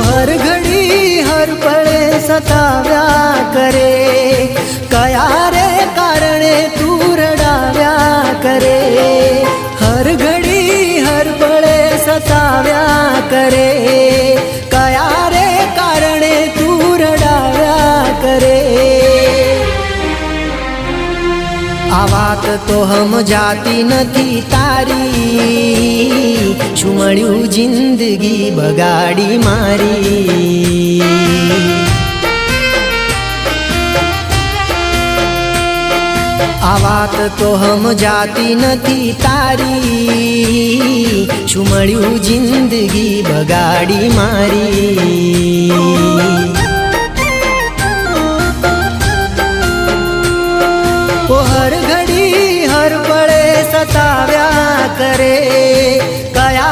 हर घड़ी हर पले सताव्या करे, कया रे कारणे तू रडाव्या करे। हर घड़ी हर पले सताव्या करे, कया रे कारणे तू रडाव्या करे। आ वात तो हम जाती नथी तारी, छू मळ्यु जिंदगी बगाड़ी मारी। आ वात तो हम जाती नथी तारी, छू मळ्यु जिंदगी बगाड़ी मारी। वो हर घड़ी हर पले सताव्या करे, कया